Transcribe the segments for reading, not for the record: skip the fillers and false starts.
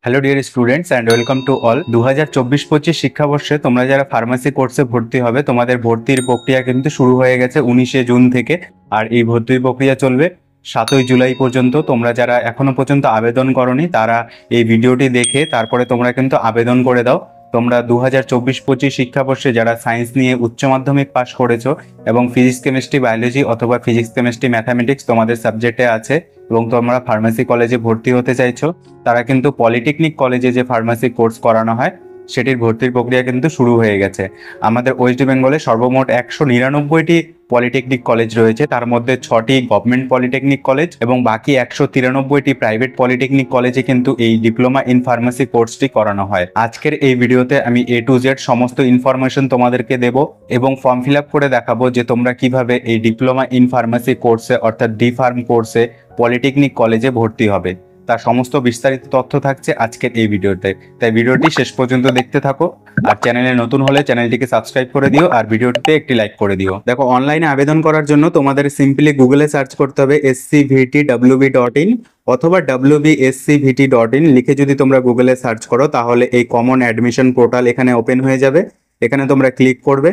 Hello dear students and welcome to all. 2024-25 শিক্ষাবর্ষে তোমরা যারা ফার্মাসি কোর্সে ভর্তি হবে তোমাদের ভর্তির প্রক্রিয়া কিন্তু শুরু হয়ে গেছে 19শে জুন থেকে। আর এই ভর্তির প্রক্রিয়া চলবে 7ই জুলাই পর্যন্ত। তোমরা যারা এখনো পর্যন্ত আবেদন করনি তারা এই ভিডিওটি দেখে তারপরে তোমরা কিন্তু আবেদন করে দাও। তোমরা 2024-25 শিক্ষাবর্ষে যারা সায়েন্স নিয়ে উচ্চ মাধ্যমিক পাশ করেছো এবং ফিজিক্স কেমিস্ট্রি বায়োলজি অথবা ফিজিক্স কেমিস্ট্রি ম্যাথামেটিক্স তোমাদের সাবজেক্টে আছে এবং তোমরা ফার্মাসি কলেজে ভর্তি হতে চাইছো, তারা কিন্তু পলিটেকনিক কলেজে যে ফার্মাসি কোর্স করানো হয় সেটির ভর্তির প্রক্রিয়া কিন্তু শুরু হয়ে গেছে। আমাদের ওয়েস্ট বেঙ্গলে সর্বমোট 199টি পলিটেকনিক কলেজ রয়েছে, তার মধ্যে 6টি গভর্নমেন্ট পলিটেকনিক কলেজ এবং বাকি 193টি প্রাইভেট পলিটেকনিক কলেজে কিন্তু এই ডিপ্লোমা ইন ফার্মাসি কোর্সটি করানো হয়। আজকের এই ভিডিওতে আমি A to Z সমস্ত ইনফরমেশন তোমাদেরকে দেব এবং ফর্ম ফিল আপ করে দেখাবো যে তোমরা কিভাবে এই ডিপ্লোমা ইন ফার্মাসি কোর্সে অর্থাৎ ডি ফার্ম কোর্সে পলিটেকনিক কলেজে ভর্তি হবে। তার সমস্ত বিস্তারিত তথ্য থাকছে আজকের এই ভিডিওতে, তাই ভিডিওটি শেষ পর্যন্ত দেখতে থাকো। আর চ্যানেলে নতুন হলে চ্যানেলটিকে সাবস্ক্রাইব করে দিও আর ভিডিওটিতে একটি লাইক করে দিও। দেখো, অনলাইনে আবেদন করার জন্য তোমাদের সিম্পলি গুগলে সার্চ করতে হবে scvtwb.in অথবা wbscvt.in লিখে যদি তোমরা গুগলে সার্চ করো তাহলে এই কমন অ্যাডমিশন পোর্টাল এখানে ওপেন হয়ে যাবে। এখানে তোমরা ক্লিক করবে।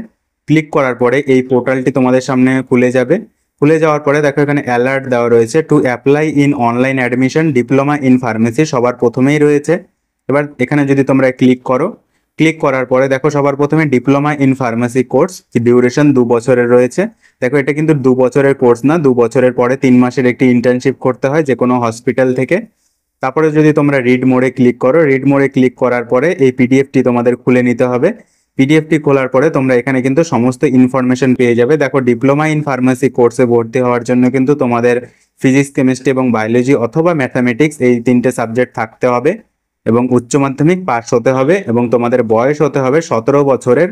ক্লিক করার পরে এই পোর্টালটি তোমাদের সামনে খুলে যাবে। খুলে যাওয়ার পরে দেখো এখানে অ্যালার্ট দেওয়া রয়েছে to apply in online admission diploma in pharmacy, সবার প্রথমেই রয়েছে। এবার এখানে যদি তোমরা ক্লিক করো, ক্লিক করার পরে দেখো সবার প্রথমে diploma in pharmacy course duration 2 বছরের রয়েছে। দেখো এটা কিন্তু 2 বছরের কোর্স না, 2 বছরের পরে 3 মাসের একটি ইন্টার্নশিপ করতে হয় যে কোনো হসপিটাল থেকে। তারপরে যদি তোমরা রিড মোডে ক্লিক করো, রিড মোডে ক্লিক করার পরে এই পিডিএফটি তোমাদের খুলে নিতে হবে। পিডিএফটি খোলার পরে তোমরা এখানে কিন্তু সমস্ত ইনফরমেশন পেয়ে যাবে। দেখো, ডিপ্লোমা ইন ফার্মাসি কোর্সে ভর্তি হওয়ার জন্য কিন্তু তোমাদের ফিজিক্স কেমিস্ট্রি এবং বায়োলজি অথবা ম্যাথামেটিক্স এই 3টে সাবজেক্ট থাকতে হবে এবং উচ্চ মাধ্যমিক পাস হতে হবে এবং তোমাদের বয়স হতে হবে 17 বছরের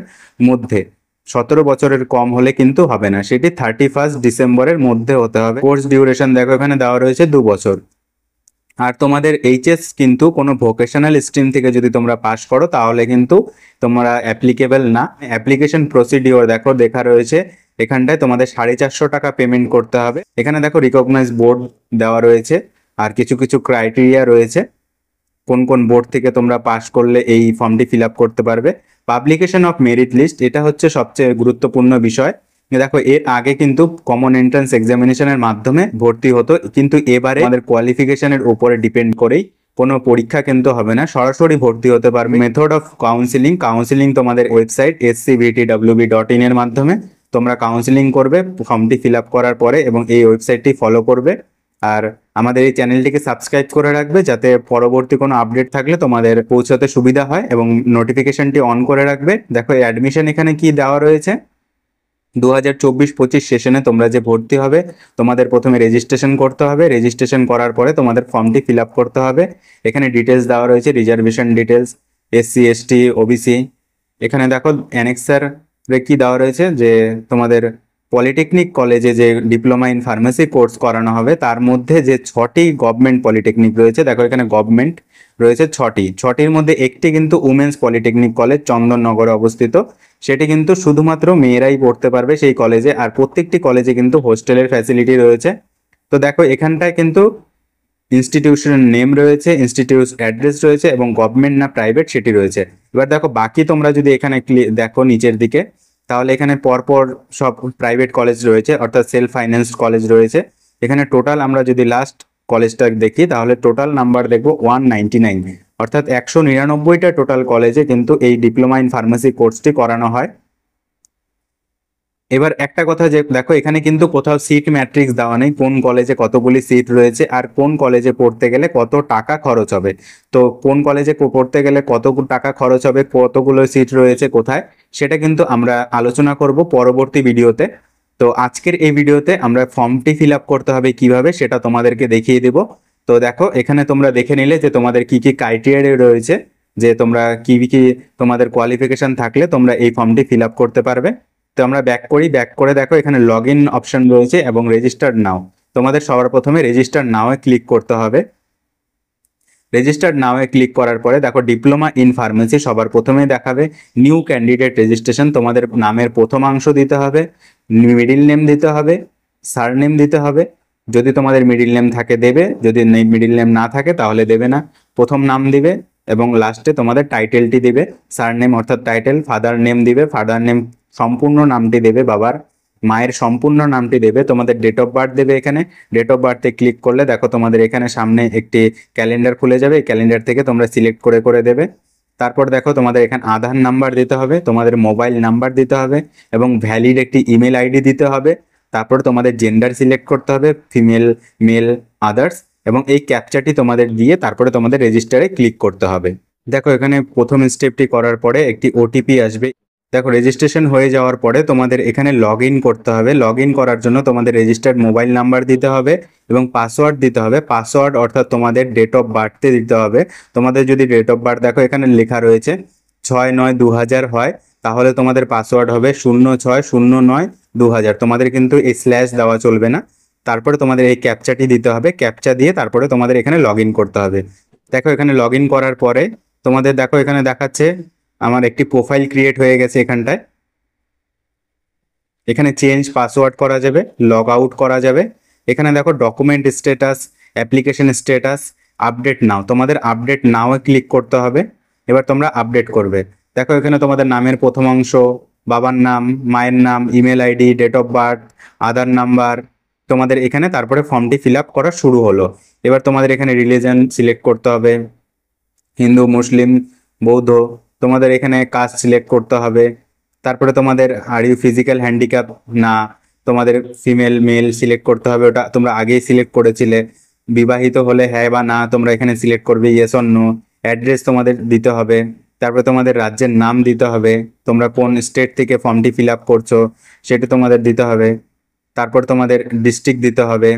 মধ্যে। 17 বছরের কম হলে কিন্তু হবে না, সেটি 31 ডিসেম্বরের মধ্যে হতে হবে। কোর্স ডিউরেশন দেখো এখানে দেওয়া রয়েছে 2 বছর। আর তোমাদের এইচএস কিন্তু কোনো ভোকেশনাল স্ট্রিম থেকে যদি তোমরা পাস করো তাহলে কিন্তু তোমরা অ্যাপ্লিকেবল না। অ্যাপ্লিকেশন প্রসিডিওর দেখো দেখা রয়েছে, এখানটায় তোমাদের 450 টাকা পেমেন্ট করতে হবে। এখানে দেখো রিকগনাইজ বোর্ড দেওয়া রয়েছে আর কিছু কিছু ক্রাইটেরিয়া রয়েছে কোন কোন বোর্ড থেকে তোমরা পাস করলে এই ফর্মটি ফিল আপ করতে পারবে। পাবলিকেশন অফ মেরিট লিস্ট, এটা হচ্ছে সবচেয়ে গুরুত্বপূর্ণ বিষয়। দেখো, এর আগে কিন্তু কমন এন্ট্রান্স এক্সামিনেশনের মাধ্যমে ভর্তি হতো, কিন্তু এবারে আমাদের কোয়ালিফিকেশনের উপরে ডিপেন্ড করেই কোনো পরীক্ষা কিন্তু হবে না, সরাসরি ভর্তি হতে পারবে। মেথড অফ কাউন্সিলিং তোমাদের ওয়েবসাইট scvtwb.in এর মাধ্যমে তোমরা কাউন্সিলিং করবে ফর্মটি ফিল আপ করার পরে এবং এই ওয়েবসাইটটি ফলো করবে। আর আমাদের এই চ্যানেলটিকে সাবস্ক্রাইব করে রাখবে যাতে পরবর্তী কোনো আপডেট থাকলে তোমাদের পৌঁছাতে সুবিধা হয় এবং নোটিফিকেশনটি অন করে রাখবে। দেখো, অ্যাডমিশন এখানে কি দেওয়া রয়েছে, 2024-25 সেশনে তোমরা যে ভর্তি হবে তোমাদের প্রথমে রেজিস্ট্রেশন করতে হবে। রেজিস্ট্রেশন করার পরে তোমাদের ফর্মটি ফিল আপ করতে হবে। এখানে ডিটেলস দেওয়া রয়েছে, reservation details, SC ST OBC। এখানে দেখো অ্যানেক্সার কি দেওয়া রয়েছে যে তোমাদের পলিটেকনিক কলেজে যে ডিপ্লোমা ইন ফার্মেসি কোর্স করানো হবে তার মধ্যে যে 6টি গভর্নমেন্ট পলিটেকনিক রয়েছে, দেখো এখানে গভর্নমেন্ট রয়েছে 6টির মধ্যে একটি কিন্তু উমেন্স পলিটেকনিক কলেজ চন্দননগরে অবস্থিত, সেটি কিন্তু শুধুমাত্র মেয়েরাই পড়তে পারবে সেই কলেজে। আর প্রত্যেকটি কলেজে কিন্তু হোস্টেলের ফ্যাসিলিটি রয়েছে। তো দেখো এখানটায় কিন্তু ইনস্টিটিউশনের নেম রয়েছে, ইনস্টিটিউট অ্যাড্রেস রয়েছে এবং গভর্নমেন্ট না প্রাইভেট সেটি রয়েছে। এবার দেখো বাকি তোমরা যদি এখানে দেখো নিচের দিকে তাহলে এখানে পরপর সব প্রাইভেট কলেজ রয়েছে অর্থাৎ সেলফ ফাইন্যান্সড কলেজ রয়েছে। এখানে টোটাল আমরা যদি লাস্ট কলেজটা দেখি তাহলে টোটাল নাম্বার দেখবো 199, অর্থাৎ 199টা টোটাল কলেজে কিন্তু এই ডিপ্লোমা ইন ফার্মেসি কোর্সটি করানো হয়। এবার একটা কথা যে দেখো এখানে কিন্তু কোথাও সিট ম্যাট্রিক্স দেওয়া নেই, কোন কলেজে কতগুলি সিট রয়েছে আর কোন কলেজে পড়তে গেলে কত টাকা খরচ হবে। তো কোন কলেজে পড়তে গেলে কত টাকা খরচ হবে, কতগুলো সিট রয়েছে কোথায়, সেটা কিন্তু আমরা আলোচনা করব পরবর্তী ভিডিওতে। তো আজকের এই ভিডিওতে আমরা ফর্মটি ফিল আপ করতে হবে কিভাবে সেটা তোমাদেরকে দেখিয়ে দেব। তো দেখো এখানে তোমরা দেখে নিলে যে তোমাদের কি কি ক্রাইটেরিয়া রয়েছে, যে তোমরা কি কি তোমাদের কোয়ালিফিকেশন থাকলে তোমরা এই ফর্মটি ফিল আপ করতে পারবে। তো আমরা ব্যাক করে দেখো এখানে লগ ইন অপশন রয়েছে এবং রেজিস্টার নাও। তোমাদের সবার প্রথমে রেজিস্টার নাও এ ক্লিক করতে হবে। রেজিস্টার নাও এ ক্লিক করার পরে দেখো ডিপ্লোমা ইন ফার্মেসি সবার প্রথমে দেখাবে নিউ ক্যান্ডিডেট রেজিস্ট্রেশন। তোমাদের নামের প্রথমাংশ দিতে হবে, মিডিল নেম দিতে হবে, সারনেম দিতে হবে। যদি তোমাদের মিডিল নেম থাকে দেবে, যদি মিডিল নেম না থাকে তাহলে দেবে না। প্রথম নাম দিবে এবং লাস্টে তোমাদের টাইটেলটি দিবে, সারনেম অর্থাৎ টাইটেল, ফাদার নেম দিবে, ফাদার নেম সম্পূর্ণ নামটি দেবে বাবার, মায়ের সম্পূর্ণ নামটি দেবে, তোমাদের ডেট অফ বার্থ দেবে। এখানে ডেট অফ বার্থে ক্লিক করলে দেখো তোমাদের এখানে সামনে একটি ক্যালেন্ডার খুলে যাবে, এই ক্যালেন্ডার থেকে তোমরা সিলেক্ট করে করে দেবে। তারপর দেখো তোমাদের এখানে আধার নাম্বার দিতে হবে, তোমাদের মোবাইল নাম্বার দিতে হবে এবং ভ্যালিড একটি ইমেল আইডি দিতে হবে। তারপর তোমাদের জেন্ডার সিলেক্ট করতে হবে, ফিমেল, মেল, আদার্স, এবং এই ক্যাপচাটি তোমাদের দিয়ে তারপরে তোমাদের রেজিস্টারে ক্লিক করতে হবে। দেখো এখানে প্রথম স্টেপটি করার পরে একটি ওটিপি আসবে। দেখো রেজিস্ট্রেশন হয়ে যাওয়ার পরে তোমাদের এখানে লগ ইন করতে হবে। লগ ইন করার জন্য তোমাদের রেজিস্টার্ড মোবাইল নাম্বার দিতে হবে এবং পাসওয়ার্ড দিতে হবে। পাসওয়ার্ড অর্থাৎ তোমাদের ডেট অফ বার্থে দিতে হবে। তোমাদের যদি ডেট অফ বার্থ দেখো এখানে লেখা রয়েছে 6/9/2000 হয়, তাহলে তোমাদের পাসওয়ার্ড হবে 06/09/2000। তোমাদের কিন্তু এই স্ল্যাশ দেওয়া চলবে না। তারপরে তোমাদের এই ক্যাপচাটি দিতে হবে, ক্যাপচা দিয়ে তারপরে তোমাদের এখানে লগ ইন করতে হবে। দেখো এখানে লগ ইন করার পরে তোমাদের দেখো এখানে দেখাচ্ছে আমার একটি প্রোফাইল ক্রিয়েট হয়ে গেছে। এখানটায় এখানে চেঞ্জ পাসওয়ার্ড করা যাবে, লগ আউট করা যাবে। এখানে দেখো document status, application status, update নাও, তোমাদের আপডেট নাও ক্লিক করতে হবে। এবার তোমরা আপডেট করবে। দেখো এখানে তোমাদের নামের প্রথম অংশ, বাবার নাম, মায়ের নাম, email ID, date of birth, Aadhaar number, তোমাদের এখানে তারপরে ফর্মটি ফিল আপ করা শুরু হলো। এবার তোমাদের এখানে রিলিজন সিলেক্ট করতে হবে, হিন্দু, মুসলিম, বৌদ্ধ, তোমাদের এখানে কাস্ট সিলেক্ট করতে হবে। তারপরে তোমাদের আর ইউ ফিজিক্যাল হ্যান্ডিক্যাপ না, তোমাদের ফিমেল মেল সিলেক্ট করতে হবে, ওটা তোমরা আগেই সিলেক্ট করেছিলে। বিবাহিত হলে হ্যাঁ বা না তোমরা এখানে সিলেক্ট করবে, ইয়েস অর নো। অ্যাড্রেস তোমাদের দিতে হবে, তারপরে তোমাদের রাজ্যের নাম দিতে হবে, তোমরা কোন স্টেট থেকে ফর্মটি ফিল আপ করছো সেটা তোমাদের দিতে হবে। তারপর তোমাদের ডিস্ট্রিক্ট দিতে হবে।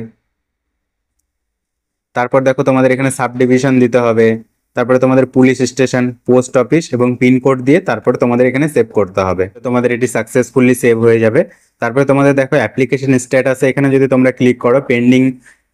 তারপর দেখো তোমাদের এখানে সাব ডিভিশন দিতে হবে। তারপরে তোমাদের পুলিশ স্টেশন, পোস্ট অফিস এবং পিনকোড দিয়ে তারপরে তোমাদের এখানে সেভ করতে হবে। তোমাদের এটি সাকসেসফুলি সেভ হয়ে যাবে। তারপরে তোমাদের দেখো অ্যাপ্লিকেশন স্ট্যাটাসে এখানে যদি তোমরা ক্লিক করো, pending,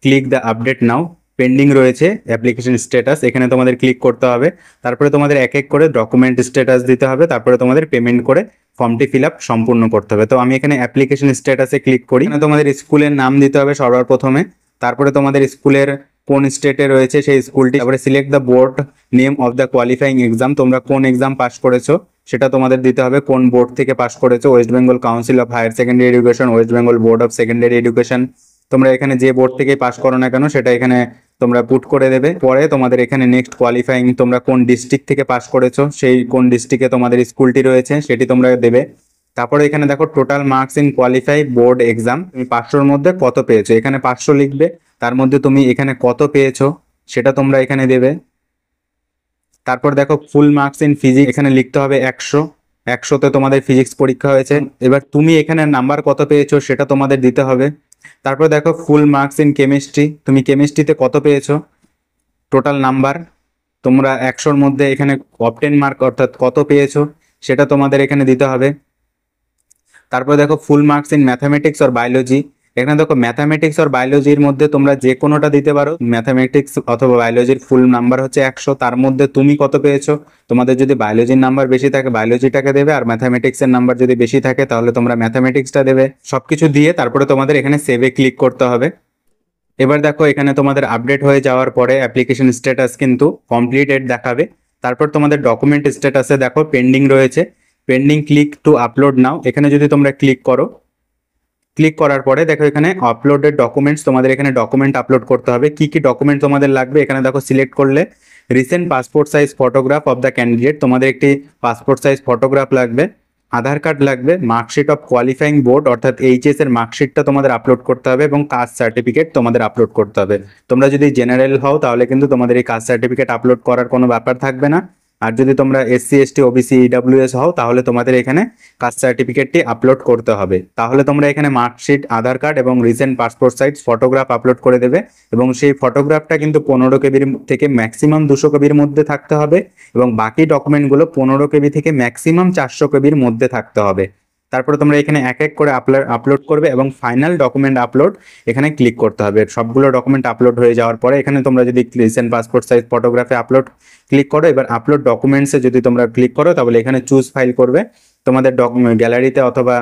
click the update now, pending রয়েছে অ্যাপ্লিকেশন স্ট্যাটাস, এখানে তোমাদের ক্লিক করতে হবে। তারপরে তোমাদের এক এক করে ডকুমেন্ট স্ট্যাটাস দিতে হবে, তারপরে তোমাদের পেমেন্ট করে ফর্মটি ফিল আপ সম্পূর্ণ করতে হবে। তো আমি এখানে অ্যাপ্লিকেশন স্ট্যাটাসে ক্লিক করি। এখানে তোমাদের স্কুলের নাম দিতে হবে সবার প্রথমে, তারপরে তোমাদের স্কুলের কোন স্টেটে রয়েছে সেই স্কুলটি, তারপরে select the board name of the qualifying exam, তোমরা কোন এক্সাম পাস করেছো সেটা তোমাদের দিতে হবে, কোন বোর্ড থেকে পাস করেছো, West Bengal Council of Higher Secondary Education, West Bengal Board of Secondary Education. তোমরা এখানে যে বোর্ড থেকে পাস করো না কেন সেটা এখানে তোমরা পুট করে দেবে। পরে তোমাদের এখানে নেক্সট কোয়ালিফাইং, তোমরা কোন ডিস্ট্রিক্ট থেকে পাস করেছো সেই কোন ডিস্ট্রিক্টে তোমাদের স্কুলটি রয়েছে সেটি তোমরা দেবে। তারপরে এখানে দেখো total marks in qualify board exam, তুমি 500-র মধ্যে কত পেয়েছো, এখানে 500 লিখবে, তার মধ্যে তুমি এখানে কত পেয়েছো সেটা তোমরা এখানে দেবে। তারপর দেখো ফুল মার্কস ইন ফিজিক্স, এখানে লিখতে হবে 100, 100তে তোমাদের ফিজিক্স পরীক্ষা হয়েছে, এবার তুমি এখানে নাম্বার কত পেয়েছো সেটা তোমাদের দিতে হবে। তারপর দেখো ফুল মার্কস ইন কেমিস্ট্রি, তুমি কেমিস্ট্রিতে কত পেয়েছো, টোটাল নাম্বার, তোমরা 100-র মধ্যে এখানে অবটেন মার্ক অর্থাৎ কত পেয়েছো সেটা তোমাদের এখানে দিতে হবে। তারপর দেখো ফুল মার্কস ইন ম্যাথামেটিক্স আর বায়োলজি, এখানে দেখো ম্যাথামেটিক্স আর বায়োলজির মধ্যে তোমরা যে কোনোটা দিতে পারো। ম্যাথামেটিক্স অথবা বায়োলজির ফুল নাম্বার হচ্ছে 100, তার মধ্যে তুমি কত পেয়েছো, তোমাদের যদি বায়োলজির নাম্বার বেশি থাকে বায়োলজিটাকে দেবে, আর ম্যাথামেটিক্সের নাম্বার যদি বেশি থাকে তাহলে তোমরা ম্যাথামেটিক্সটা দেবে। সবকিছু দিয়ে তারপরে তোমাদের এখানে সেভে ক্লিক করতে হবে। এবার দেখো এখানে তোমাদের আপডেট হয়ে যাওয়ার পরে অ্যাপ্লিকেশন স্ট্যাটাস কিন্তু কমপ্লিটেড দেখাবে। তারপর তোমাদের ডকুমেন্ট স্ট্যাটাসে দেখো পেন্ডিং রয়েছে, পেন্ডিং, ক্লিক টু আপলোড নাও, এখানে যদি তোমরা ক্লিক করো, ক্লিক করার পরে দেখো এখানে আপলোডেড ডকুমেন্টস, তোমাদের এখানে ডকুমেন্ট আপলোড করতে হবে। কি কি ডকুমেন্ট তোমাদের লাগবে এখানে দেখো সিলেক্ট করলে recent passport size photograph of the candidate, তোমাদের একটি পাসপোর্ট সাইজ ফটোগ্রাফ লাগবে, আধার কার্ড লাগবে, মার্কশিট অফ কোয়ালিফাইং বোর্ড অর্থাৎ এইচএস এর মার্কশিটটা তোমাদের আপলোড করতে হবে এবং কাস্ট সার্টিফিকেট তোমাদের আপলোড করতে হবে। তোমরা যদি জেনারেল হও তাহলে কিন্তু তোমাদের এই কাস্ট সার্টিফিকেট আপলোড করার কোনো ব্যাপার থাকবে না, আর যদি তোমরা এসসি এসটি ওবিসি ইডব্লিউএস হও তাহলে তোমাদের এখানে কাস্ট সার্টিফিকেটটি আপলোড করতে হবে। তাহলে তোমরা এখানে মার্কশিট, আধার কার্ড এবং recent passport size photograph upload করে দেবে এবং সেই ফটোগ্রাফটা কিন্তু 15 কেবির থেকে ম্যাক্সিমাম 200 কেবির মধ্যে থাকতে হবে এবং বাকি ডকুমেন্টগুলো 15 কেবি থেকে ম্যাক্সিমাম 400 কেবির মধ্যে থাকতে হবে। তারপরে তোমরা এখানে এক এক করে আপলোড করবে এবং ফাইনাল ডকুমেন্ট আপলোড এখানে ক্লিক করতে হবে। সবগুলো ডকুমেন্ট আপলোড হয়ে যাওয়ার পরে এখানে তোমরা যদি রিসেন্ট পাসপোর্ট সাইজ ফটোগ্রাফে আপলোড ক্লিক করো, এবার আপলোড ডকুমেন্টসে যদি তোমরা ক্লিক করো তাহলে এখানে চুজ ফাইল করবে, তোমাদের গ্যালারিতে অথবা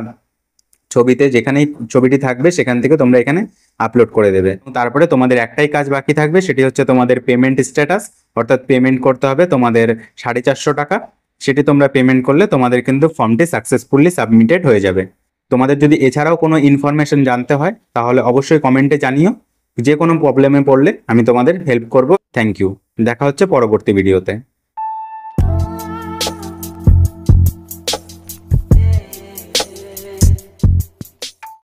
ছবিতে যেখানেই ছবিটি থাকবে সেখান থেকে তোমরা এখানে আপলোড করে দেবে। তারপরে তোমাদের একটাই কাজ বাকি থাকবে, সেটি হচ্ছে তোমাদের পেমেন্ট স্ট্যাটাস, অর্থাৎ পেমেন্ট করতে হবে তোমাদের 450 টাকা। সেটি তোমরা পেমেন্ট করলে তোমাদের কিন্তু ফর্মটি সাকসেসফুলি সাবমিটেড হয়ে যাবে। তোমাদের যদি এছাড়াও কোনো ইনফরমেশন জানতে হয় তাহলে অবশ্যই কমেন্টে জানিও। যে কোনো প্রবলেমে পড়লে আমি তোমাদের হেল্প করব। থ্যাংক ইউ, দেখা হচ্ছে পরবর্তী ভিডিওতে।